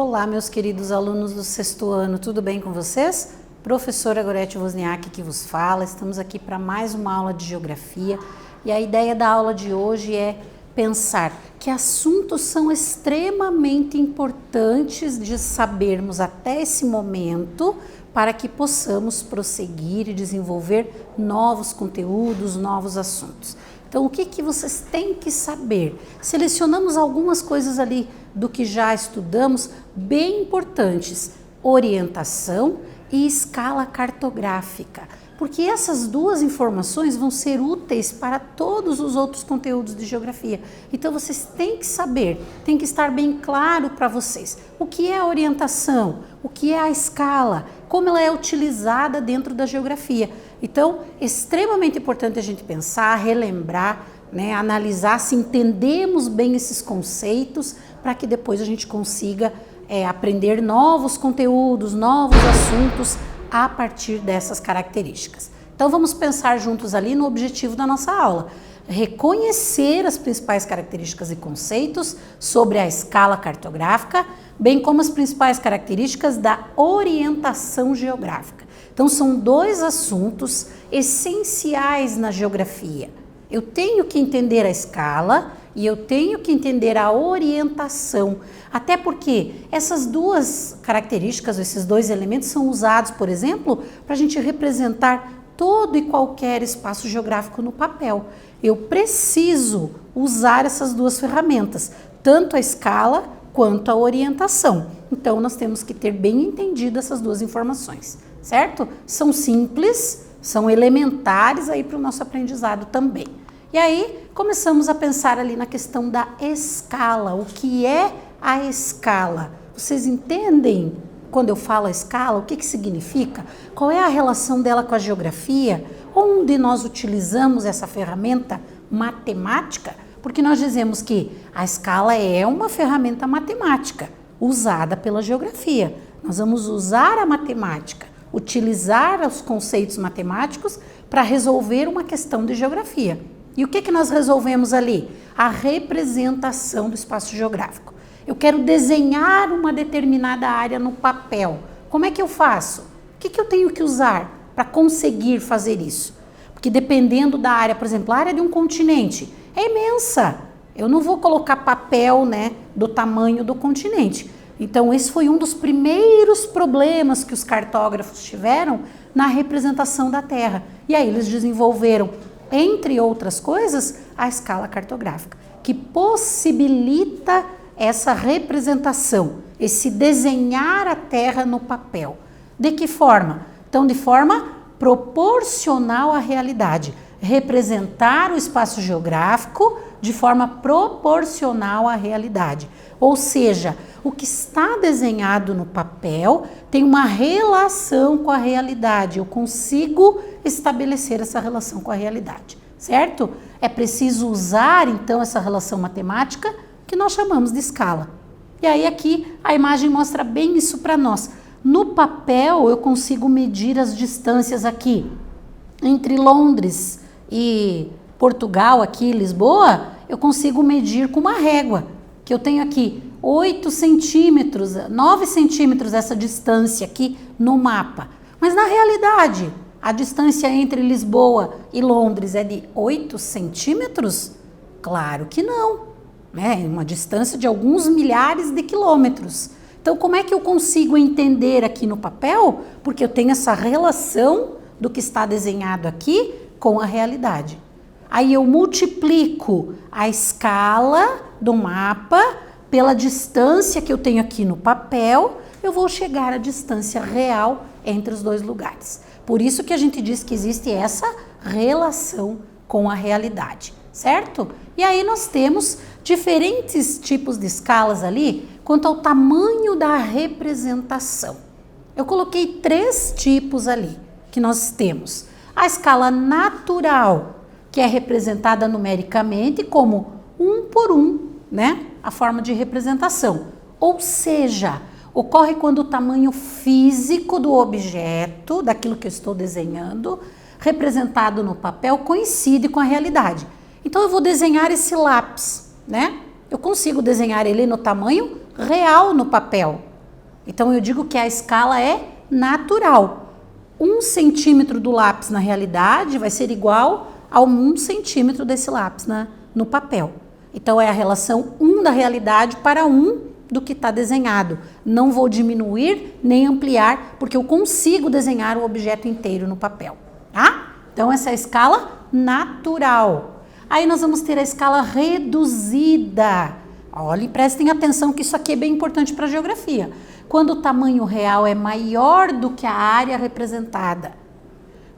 Olá, meus queridos alunos do sexto ano, tudo bem com vocês? Professora Gorete Wozniak que vos fala, estamos aqui para mais uma aula de geografia e a ideia da aula de hoje é pensar que assuntos são extremamente importantes de sabermos até esse momento para que possamos prosseguir e desenvolver novos conteúdos, novos assuntos. Então, o que vocês têm que saber? Selecionamos algumas coisas ali do que já estudamos, bem importantes: orientação e escala cartográfica, porque essas duas informações vão ser úteis para todos os outros conteúdos de geografia. Então, vocês têm que saber, tem que estar bem claro para vocês o que é a orientação, o que é a escala, como ela é utilizada dentro da geografia. Então, extremamente importante a gente pensar, relembrar, analisar se entendemos bem esses conceitos para que depois a gente consiga aprender novos conteúdos, novos assuntos a partir dessas características. Então, vamos pensar juntos ali no objetivo da nossa aula. Reconhecer as principais características e conceitos sobre a escala cartográfica, bem como as principais características da orientação geográfica. Então, são dois assuntos essenciais na geografia. Eu tenho que entender a escala e eu tenho que entender a orientação, até porque essas duas características, esses dois elementos são usados, por exemplo, para a gente representar todo e qualquer espaço geográfico no papel. Eu preciso usar essas duas ferramentas, tanto a escala quanto a orientação. Então, nós temos que ter bem entendido essas duas informações, certo? São simples, são elementares aí para o nosso aprendizado também. E aí, começamos a pensar ali na questão da escala. O que é a escala? Vocês entendem quando eu falo a escala, o que significa? Qual é a relação dela com a geografia? Onde nós utilizamos essa ferramenta matemática? Porque nós dizemos que a escala é uma ferramenta matemática usada pela geografia. Nós vamos usar a matemática, utilizar os conceitos matemáticos para resolver uma questão de geografia. E o que nós resolvemos ali? A representação do espaço geográfico. Eu quero desenhar uma determinada área no papel. Como é que eu faço? O que eu tenho que usar para conseguir fazer isso? Porque dependendo da área, por exemplo, a área de um continente é imensa. Eu não vou colocar papel, do tamanho do continente. Então, esse foi um dos primeiros problemas que os cartógrafos tiveram na representação da Terra. E aí eles desenvolveram, entre outras coisas, a escala cartográfica, que possibilita essa representação, esse desenhar a Terra no papel. De que forma? Então, de forma proporcional à realidade. Representar o espaço geográfico de forma proporcional à realidade. Ou seja, o que está desenhado no papel tem uma relação com a realidade. Eu consigo estabelecer essa relação com a realidade, certo? É preciso usar, então, essa relação matemática que nós chamamos de escala. E aí aqui a imagem mostra bem isso para nós. No papel eu consigo medir as distâncias aqui entre Londres e Portugal, aqui Lisboa, eu consigo medir com uma régua, que eu tenho aqui 8 centímetros, 9 centímetros essa distância aqui no mapa. Mas na realidade, a distância entre Lisboa e Londres é de 8 centímetros? Claro que não. É uma distância de alguns milhares de quilômetros. Então, como é que eu consigo entender aqui no papel? Porque eu tenho essa relação do que está desenhado aqui com a realidade. Aí eu multiplico a escala do mapa pela distância que eu tenho aqui no papel, eu vou chegar à distância real entre os dois lugares. Por isso que a gente diz que existe essa relação com a realidade, certo? E aí nós temos diferentes tipos de escalas ali quanto ao tamanho da representação. Eu coloquei 3 tipos ali que nós temos. A escala natural, que é representada numericamente como 1 por 1, a forma de representação. Ou seja, ocorre quando o tamanho físico do objeto, daquilo que eu estou desenhando, representado no papel, coincide com a realidade. Então, eu vou desenhar esse lápis, Eu consigo desenhar ele no tamanho real no papel. Então eu digo que a escala é natural. 1 centímetro do lápis na realidade vai ser igual a 1 centímetro desse lápis no papel. Então é a relação 1 da realidade para 1 do que está desenhado. Não vou diminuir nem ampliar, porque eu consigo desenhar o objeto inteiro no papel, tá? Então essa é a escala natural. Aí nós vamos ter a escala reduzida. Olhem, prestem atenção que isso aqui é bem importante para a geografia. Quando o tamanho real é maior do que a área representada.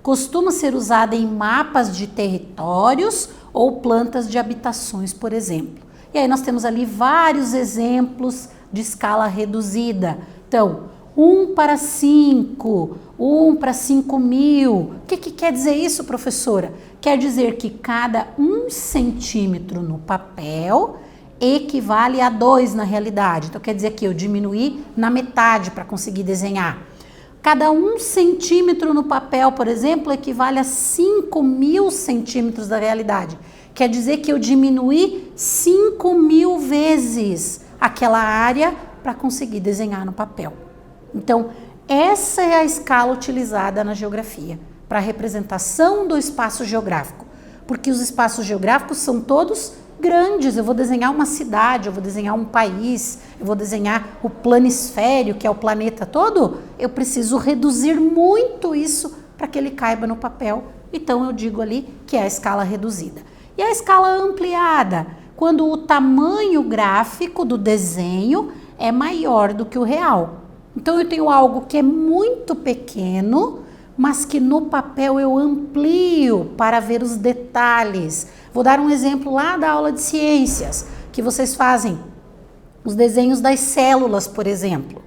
Costuma ser usada em mapas de territórios ou plantas de habitações, por exemplo. E aí nós temos ali vários exemplos de escala reduzida. Então, 1:5, 1:5.000. O que quer dizer isso, professora? Quer dizer que cada 1 centímetro no papel equivale a 2 na realidade. Então, quer dizer que eu diminuí na metade para conseguir desenhar. Cada 1 centímetro no papel, por exemplo, equivale a 5.000 centímetros da realidade. Quer dizer que eu diminuí 5.000 vezes aquela área para conseguir desenhar no papel. Então, essa é a escala utilizada na geografia para a representação do espaço geográfico. Porque os espaços geográficos são todos grandes. Eu vou desenhar uma cidade, eu vou desenhar um país, eu vou desenhar o planisfério, que é o planeta todo. Eu preciso reduzir muito isso para que ele caiba no papel. Então eu digo ali que é a escala reduzida. E a escala ampliada, quando o tamanho gráfico do desenho é maior do que o real. Então eu tenho algo que é muito pequeno, mas que no papel eu amplio para ver os detalhes. Vou dar um exemplo lá da aula de ciências, que vocês fazem os desenhos das células, por exemplo.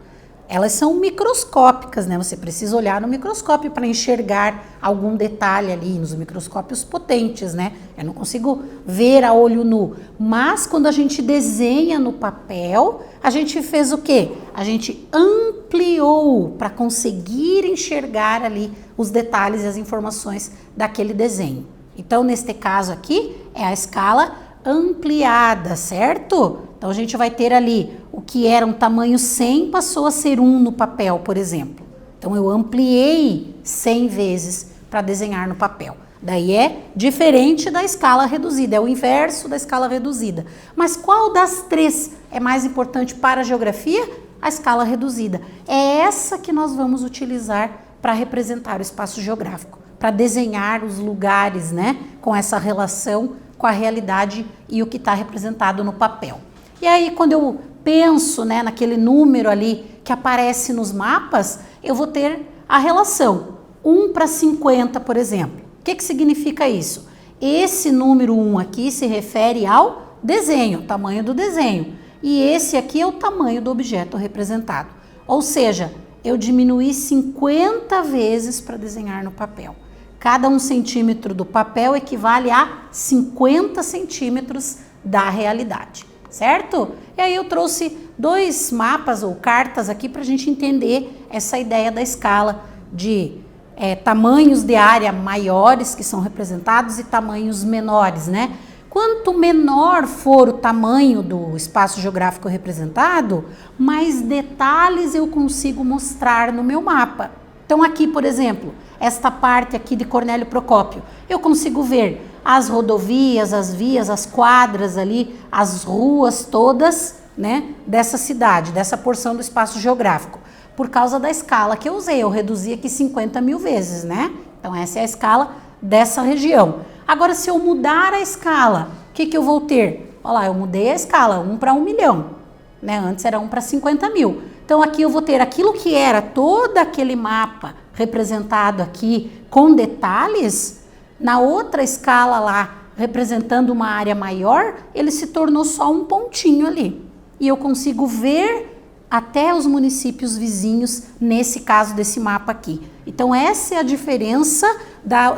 Elas são microscópicas, né? Você precisa olhar no microscópio para enxergar algum detalhe ali, nos microscópios potentes, né? Eu não consigo ver a olho nu. Mas quando a gente desenha no papel, a gente fez o quê? A gente ampliou para conseguir enxergar ali os detalhes e as informações daquele desenho. Então, neste caso aqui, é a escala ampliada, certo? Então, a gente vai ter ali o que era um tamanho 100 passou a ser 1 no papel, por exemplo. Então, eu ampliei 100 vezes para desenhar no papel. Daí é diferente da escala reduzida, é o inverso da escala reduzida. Mas qual das três é mais importante para a geografia? A escala reduzida. É essa que nós vamos utilizar para representar o espaço geográfico, para desenhar os lugares, né, com essa relação com a realidade e o que está representado no papel. E aí, quando eu penso, né, naquele número ali que aparece nos mapas, eu vou ter a relação 1:50, por exemplo. O que significa isso? Esse número 1 aqui se refere ao desenho, o tamanho do desenho. E esse aqui é o tamanho do objeto representado. Ou seja, eu diminuí 50 vezes para desenhar no papel. Cada 1 centímetro do papel equivale a 50 centímetros da realidade, certo? E aí eu trouxe 2 mapas ou cartas aqui para a gente entender essa ideia da escala de tamanhos de área maiores que são representados e tamanhos menores, né? Quanto menor for o tamanho do espaço geográfico representado, mais detalhes eu consigo mostrar no meu mapa. Então aqui, por exemplo, esta parte aqui de Cornélio Procópio, eu consigo ver as rodovias, as vias, as quadras ali, as ruas todas, né, dessa cidade, dessa porção do espaço geográfico. Por causa da escala que eu usei, eu reduzi aqui 50.000 vezes, né? Então essa é a escala dessa região. Agora, se eu mudar a escala, o que eu vou ter? Olha lá, eu mudei a escala, 1 para 1 milhão, né? Antes era 1 para 50.000. Então aqui eu vou ter aquilo que era todo aquele mapa representado aqui com detalhes, na outra escala lá, representando uma área maior, ele se tornou só um pontinho ali. E eu consigo ver até os municípios vizinhos, nesse caso desse mapa aqui. Então essa é a diferença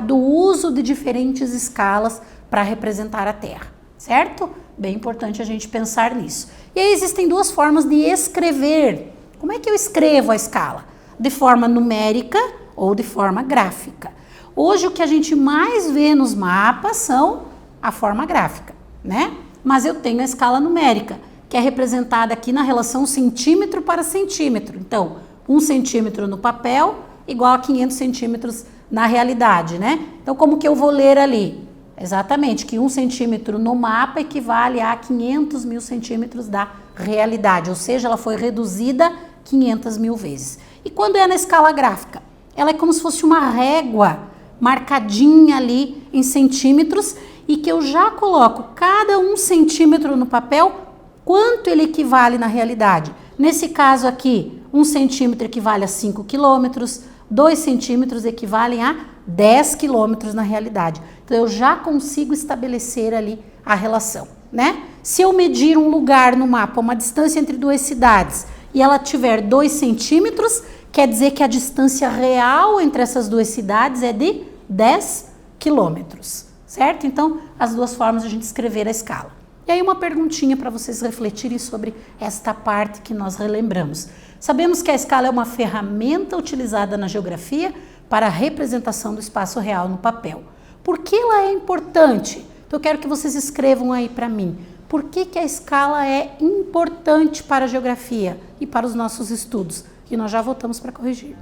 do uso de diferentes escalas para representar a Terra, certo? Bem importante a gente pensar nisso. E aí existem 2 formas de escrever. Como é que eu escrevo a escala? De forma numérica ou de forma gráfica. Hoje o que a gente mais vê nos mapas são a forma gráfica, né? Mas eu tenho a escala numérica. O que é representada aqui na relação centímetro para centímetro. Então, 1 centímetro no papel igual a 500 centímetros na realidade, né? Então, como que eu vou ler ali? Exatamente, que 1 centímetro no mapa equivale a 500 mil centímetros da realidade, ou seja, ela foi reduzida 500 mil vezes. E quando é na escala gráfica? Ela é como se fosse uma régua marcadinha ali em centímetros e que eu já coloco cada 1 centímetro no papel, quanto ele equivale na realidade. Nesse caso aqui, 1 centímetro equivale a 5 quilômetros, 2 centímetros equivalem a 10 quilômetros na realidade. Então, eu já consigo estabelecer ali a relação, né? Se eu medir um lugar no mapa, uma distância entre 2 cidades, e ela tiver 2 centímetros, quer dizer que a distância real entre essas 2 cidades é de 10 quilômetros, certo? Então, as duas formas de a gente escrever a escala. E aí uma perguntinha para vocês refletirem sobre esta parte que nós relembramos. Sabemos que a escala é uma ferramenta utilizada na geografia para a representação do espaço real no papel. Por que ela é importante? Então eu quero que vocês escrevam aí para mim. Por que a escala é importante para a geografia e para os nossos estudos? E nós já voltamos para corrigir.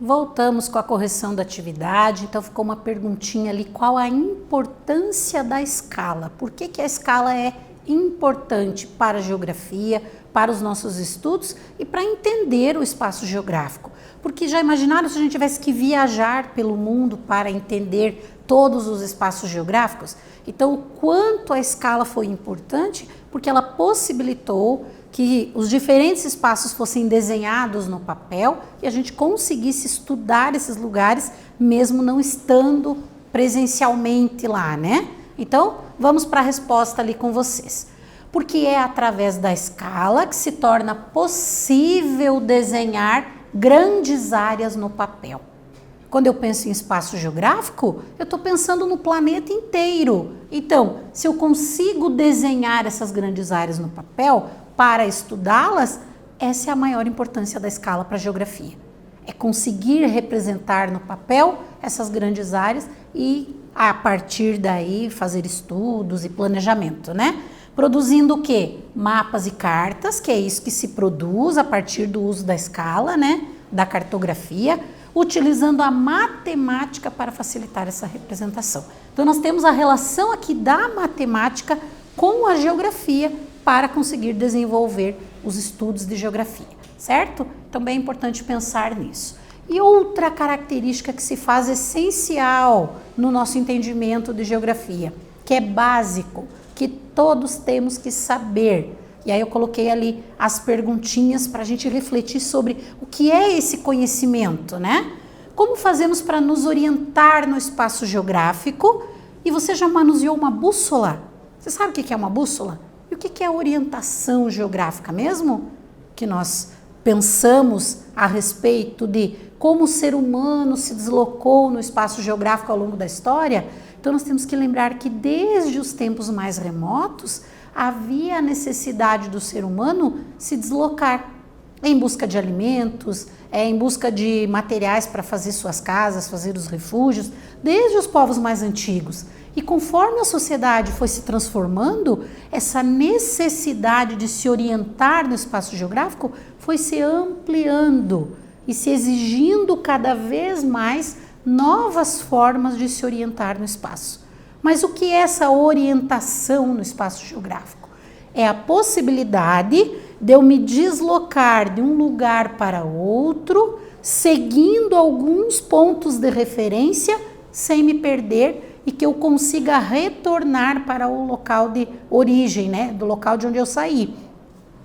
Voltamos com a correção da atividade, então ficou uma perguntinha ali, qual a importância da escala? Por que a escala é importante para a geografia, para os nossos estudos e para entender o espaço geográfico? Porque já imaginaram se a gente tivesse que viajar pelo mundo para entender todos os espaços geográficos? Então, o quanto a escala foi importante, porque ela possibilitou que os diferentes espaços fossem desenhados no papel e a gente conseguisse estudar esses lugares mesmo não estando presencialmente lá, né? Então, vamos para a resposta ali com vocês. Porque é através da escala que se torna possível desenhar grandes áreas no papel. Quando eu penso em espaço geográfico, eu estou pensando no planeta inteiro. Então, se eu consigo desenhar essas grandes áreas no papel, para estudá-las, essa é a maior importância da escala para a geografia. É conseguir representar no papel essas grandes áreas e a partir daí fazer estudos e planejamento, né? Produzindo o quê? Mapas e cartas, que é isso que se produz a partir do uso da escala, né? Da cartografia, utilizando a matemática para facilitar essa representação. Então, nós temos a relação aqui da matemática com a geografia para conseguir desenvolver os estudos de geografia, certo? Também é importante pensar nisso. E outra característica que se faz essencial no nosso entendimento de geografia, que é básico, que todos temos que saber. E aí eu coloquei ali as perguntinhas para a gente refletir sobre o que é esse conhecimento, né? Como fazemos para nos orientar no espaço geográfico? E você já manuseou uma bússola? Você sabe o que é uma bússola? E o que é orientação geográfica mesmo? Que nós pensamos a respeito de como o ser humano se deslocou no espaço geográfico ao longo da história. Então nós temos que lembrar que desde os tempos mais remotos havia a necessidade do ser humano se deslocar em busca de alimentos, em busca de materiais para fazer suas casas, fazer os refúgios, desde os povos mais antigos. E conforme a sociedade foi se transformando, essa necessidade de se orientar no espaço geográfico foi se ampliando e se exigindo cada vez mais novas formas de se orientar no espaço. Mas o que é essa orientação no espaço geográfico? É a possibilidade de eu me deslocar de um lugar para outro, seguindo alguns pontos de referência, sem me perder e que eu consiga retornar para o local de origem, né? Do local de onde eu saí.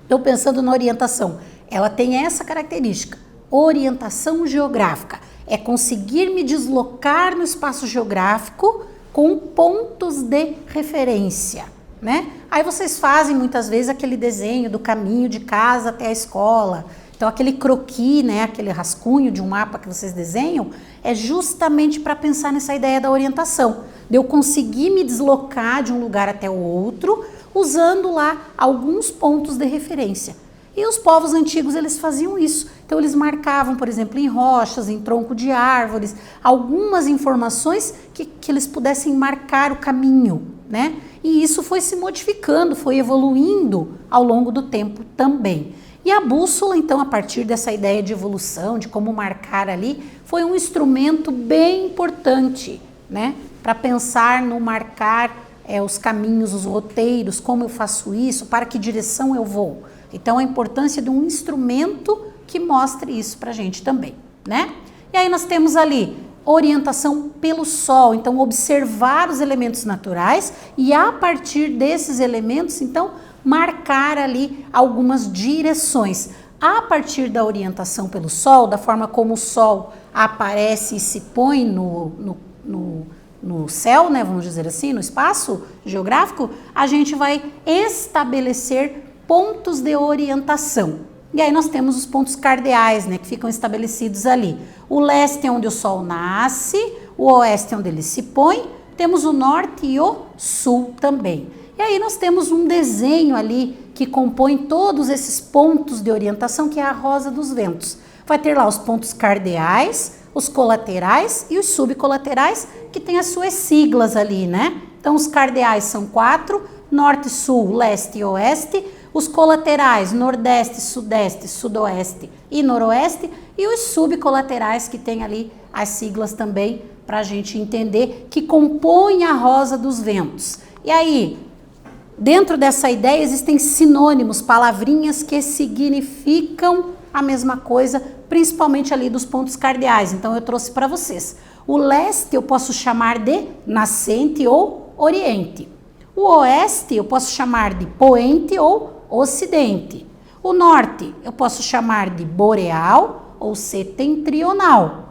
Estou pensando na orientação. Ela tem essa característica, orientação geográfica. É conseguir me deslocar no espaço geográfico com pontos de referência, né? Aí vocês fazem muitas vezes aquele desenho do caminho de casa até a escola. Então aquele croquis, né, aquele rascunho de um mapa que vocês desenham, é justamente para pensar nessa ideia da orientação, de eu conseguir me deslocar de um lugar até o outro, usando lá alguns pontos de referência. E os povos antigos, eles faziam isso. Então, eles marcavam, por exemplo, em rochas, em tronco de árvores, algumas informações que eles pudessem marcar o caminho, né? E isso foi se modificando, foi evoluindo ao longo do tempo também. E a bússola, então, a partir dessa ideia de evolução, de como marcar ali, foi um instrumento bem importante, né? Para pensar no marcar os caminhos, os roteiros, como eu faço isso, para que direção eu vou. Então, a importância de um instrumento que mostre isso para a gente também, né? E aí nós temos ali orientação pelo sol, então observar os elementos naturais e a partir desses elementos, então, marcar ali algumas direções. A partir da orientação pelo sol, da forma como o sol aparece e se põe no céu, né, vamos dizer assim, no espaço geográfico, a gente vai estabelecer pontos de orientação. E aí nós temos os pontos cardeais, né, que ficam estabelecidos ali. O leste é onde o sol nasce, o oeste é onde ele se põe, temos o norte e o sul também. E aí nós temos um desenho ali que compõe todos esses pontos de orientação, que é a rosa dos ventos. Vai ter lá os pontos cardeais, os colaterais e os subcolaterais, que tem as suas siglas ali, né? Então os cardeais são 4, norte, sul, leste e oeste. Os colaterais, nordeste, sudeste, sudoeste e noroeste, e os subcolaterais, que tem ali as siglas também, para a gente entender, que compõem a rosa dos ventos. E aí, dentro dessa ideia, existem sinônimos, palavrinhas que significam a mesma coisa, principalmente ali dos pontos cardeais. Então, eu trouxe para vocês. O leste eu posso chamar de nascente ou oriente. O oeste eu posso chamar de poente ou ocidente. O norte eu posso chamar de boreal ou setentrional.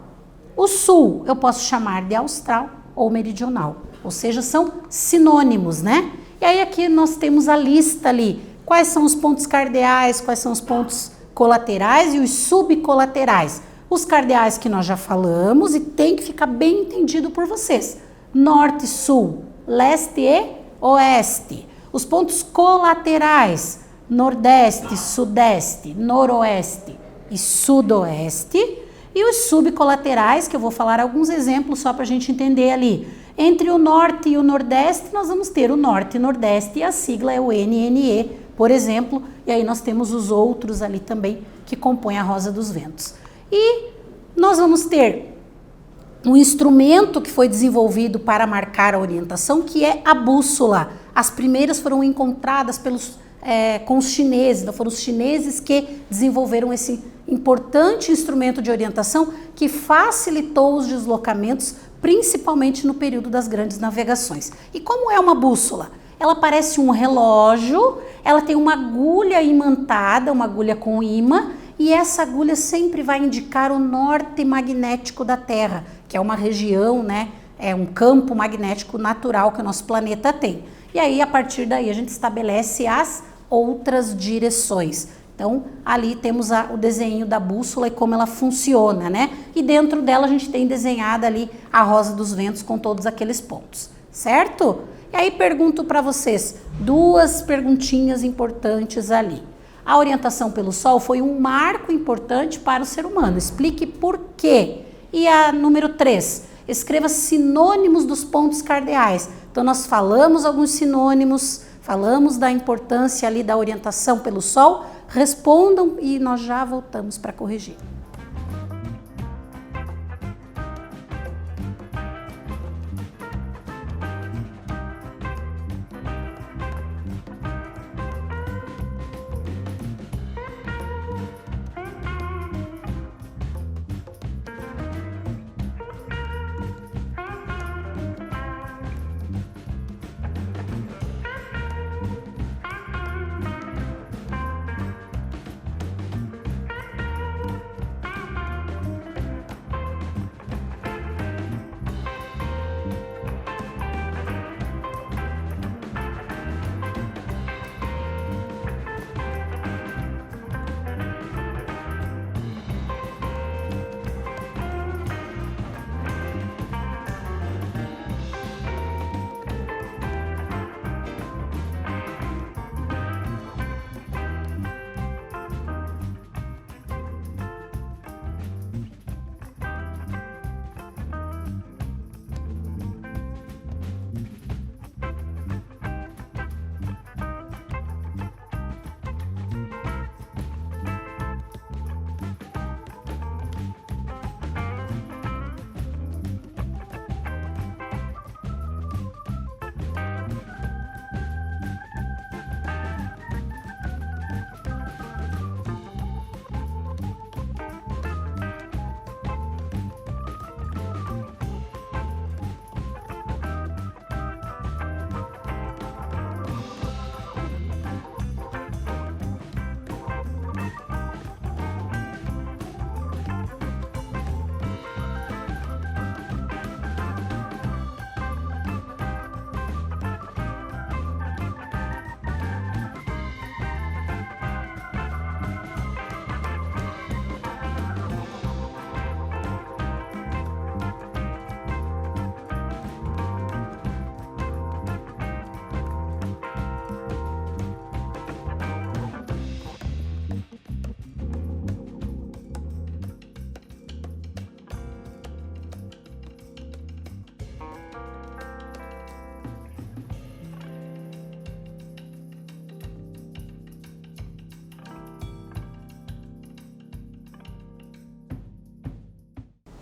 O sul eu posso chamar de austral ou meridional. Ou seja, são sinônimos, né? E aí aqui nós temos a lista ali. Quais são os pontos cardeais, quais são os pontos colaterais e os subcolaterais. Os cardeais que nós já falamos e tem que ficar bem entendido por vocês. Norte, sul, leste e oeste. Os pontos colaterais, nordeste, sudeste, noroeste e sudoeste. E os subcolaterais, que eu vou falar alguns exemplos só para a gente entender ali. Entre o norte e o nordeste, nós vamos ter o norte e nordeste, e a sigla é o NNE, por exemplo, e aí nós temos os outros ali também que compõem a Rosa dos Ventos. E nós vamos ter um instrumento que foi desenvolvido para marcar a orientação, que é a bússola. As primeiras foram encontradas com os chineses, então foram os chineses que desenvolveram esse importante instrumento de orientação que facilitou os deslocamentos, principalmente no período das grandes navegações. E como é uma bússola? Ela parece um relógio, ela tem uma agulha imantada, uma agulha com imã, e essa agulha sempre vai indicar o norte magnético da Terra, que é uma região, né? É um campo magnético natural que o nosso planeta tem. E aí, a partir daí, a gente estabelece as outras direções. Então, ali temos o desenho da bússola e como ela funciona, né? E dentro dela a gente tem desenhada ali a Rosa dos Ventos com todos aqueles pontos, certo? E aí pergunto para vocês, duas perguntinhas importantes ali. A orientação pelo Sol foi um marco importante para o ser humano. Explique por quê. E a número 3, escreva sinônimos dos pontos cardeais. Então, nós falamos alguns sinônimos, falamos da importância ali da orientação pelo Sol. Respondam e nós já voltamos para corrigir.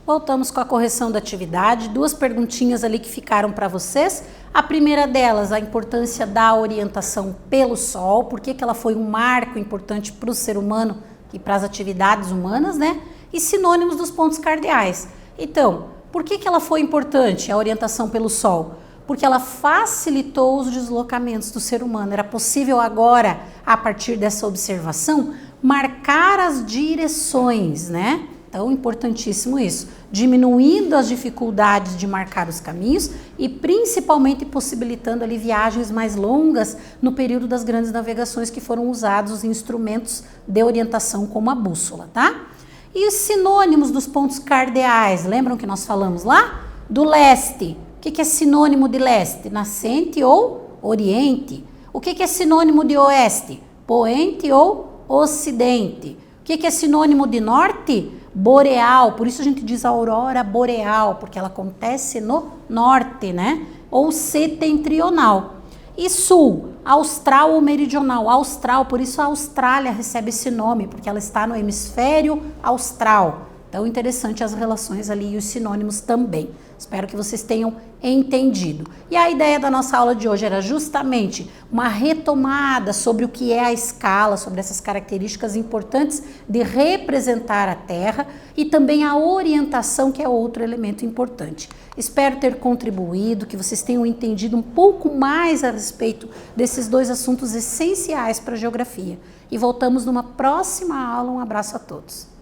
Voltamos com a correção da atividade, duas perguntinhas ali que ficaram para vocês. A primeira delas, a importância da orientação pelo Sol, por que ela foi um marco importante para o ser humano e para as atividades humanas, né? E sinônimos dos pontos cardeais. Então, por que ela foi importante, a orientação pelo Sol? Porque ela facilitou os deslocamentos do ser humano. Era possível agora, a partir dessa observação, marcar as direções, né? Então, importantíssimo isso, diminuindo as dificuldades de marcar os caminhos e principalmente possibilitando ali viagens mais longas no período das grandes navegações que foram usados os instrumentos de orientação como a bússola, tá? E os sinônimos dos pontos cardeais, lembram que nós falamos lá? Do leste, o que é sinônimo de leste? Nascente ou oriente. O que é sinônimo de oeste? Poente ou ocidente. O que é sinônimo de norte? boreal, por isso a gente diz aurora boreal, porque ela acontece no norte, né? Ou setentrional. E sul, austral ou meridional. Austral, por isso a Austrália recebe esse nome, porque ela está no hemisfério austral. Então, interessante as relações ali e os sinônimos também. Espero que vocês tenham entendido. E a ideia da nossa aula de hoje era justamente uma retomada sobre o que é a escala, sobre essas características importantes de representar a Terra e também a orientação, que é outro elemento importante. Espero ter contribuído, que vocês tenham entendido um pouco mais a respeito desses dois assuntos essenciais para a geografia. E voltamos numa próxima aula. Um abraço a todos.